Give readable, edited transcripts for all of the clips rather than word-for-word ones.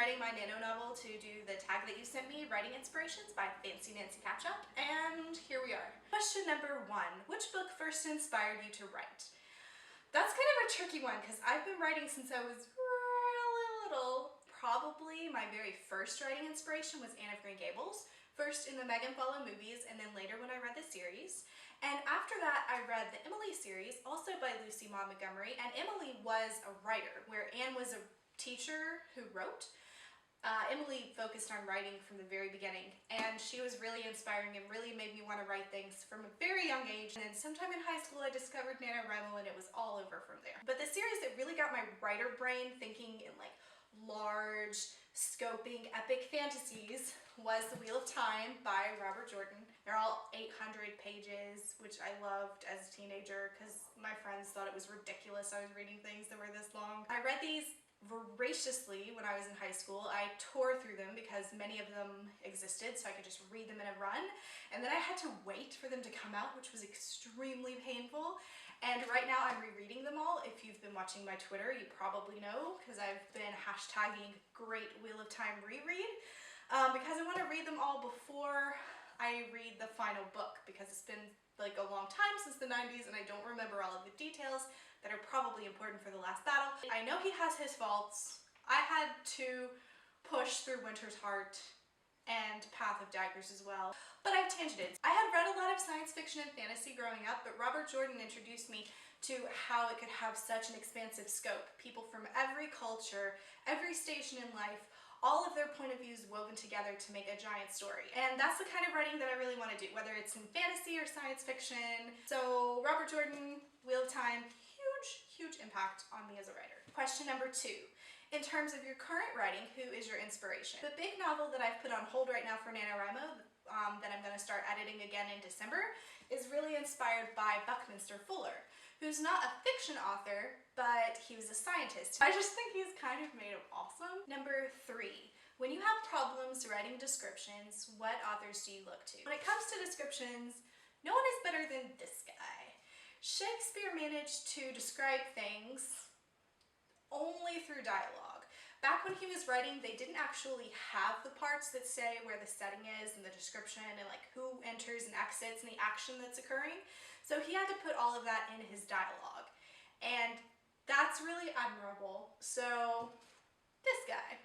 writing my nano novel to do the tag that you sent me, Writing Inspirations by Fancy Nancy Ketchup, and here we are. Question number 1. Which book first inspired you to write? That's kind of a tricky one because I've been writing since I was really little. Probably my very first writing inspiration was Anne of Green Gables. First in the Megan Follow movies, and then later when I read the series. And after that, I read the Emily series, also by Lucy Maud Montgomery, and Emily was a writer, where Anne was a teacher who wrote. Emily focused on writing from the very beginning, and she was really inspiring and really made me want to write things from a very young age. And then sometime in high school, I discovered NaNoWriMo, and it was all over from there. But the series that really got my writer brain thinking in like large, scoping, epic fantasies was The Wheel of Time by Robert Jordan. They're all 800 pages, which I loved as a teenager because my friends thought it was ridiculous I was reading things that were this long. I read these voraciously when I was in high school. I tore through them because many of them existed, so I could just read them in a run. And then I had to wait for them to come out, which was extremely painful. And right now I'm rereading them all. If you've been watching my Twitter, you probably know because I've been hashtagging Great Wheel of Time Reread because I want to read them all before I read the final book, because it's been like a long time since the 90s and I don't remember all of the details that are probably important for the last battle. I know he has his faults. I had to push through Winter's Heart and Path of Daggers as well, but I've tangented. I had read a lot of science fiction and fantasy growing up, but Robert Jordan introduced me to how it could have such an expansive scope. People from every culture, every station in life, all of their point of views woven together to make a giant story. And that's the kind of writing that I really want to do, whether it's in fantasy or science fiction. So Robert Jordan, Wheel of Time, huge impact on me as a writer. Question number 2. In terms of your current writing, who is your inspiration? The big novel that I've put on hold right now for NaNoWriMo, that I'm going to start editing again in December, is really inspired by Buckminster Fuller, who's not a fiction author, but he was a scientist. I just think he's kind of made of awesome. Number 3. When you have problems writing descriptions, what authors do you look to? When it comes to descriptions, no one is better than this guy. Shakespeare managed to describe things only through dialogue. Back when he was writing, they didn't actually have the parts that say where the setting is and the description and like who enters and exits and the action that's occurring. So he had to put all of that in his dialogue. And that's really admirable. So this guy.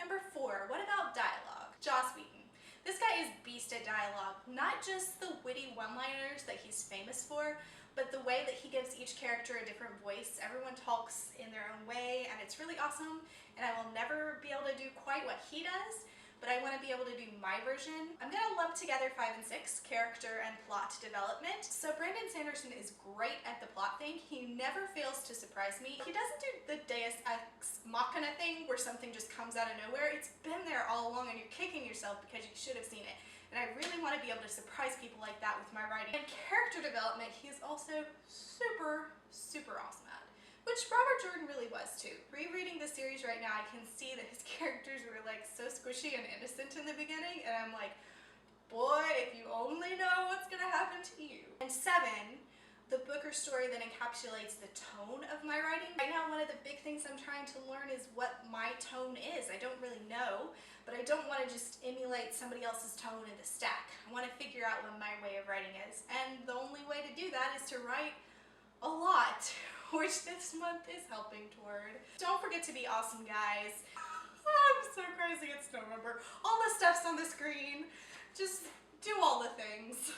Number 4, what about dialogue? Joss Whedon. This guy is beast at dialogue, not just the witty one-liners that he's famous for, but the way that he gives each character a different voice. Everyone talks in their own way, and it's really awesome, and I will never be able to do quite what he does, but I want to be able to do my version. I'm going to lump together 5 and 6, character and plot development. So Brandon Sanderson is great at the plot thing. He never fails to surprise me. He doesn't do the Deus Ex Machina thing where something just comes out of nowhere. It's been there all along and you're kicking yourself because you should have seen it. And I really want to be able to surprise people like that with my writing. And character development, he is also super awesome at. Which Robert Jordan really was too. Rereading the series right now, I can see that his characters were like so squishy and innocent in the beginning, and I'm like, boy, if you only know what's gonna happen to you. And 7, the book or story that encapsulates the tone of my writing. Right now, one of the big things I'm trying to learn is what my tone is. I don't really know, but I don't want to just emulate somebody else's tone in the stack. I want to figure out what my way of writing is, and the only way to do that is to write a lot, which this month is helping toward. Don't forget to be awesome, guys. I'm so crazy, it's November. All the stuff's on the screen. Just do all the things.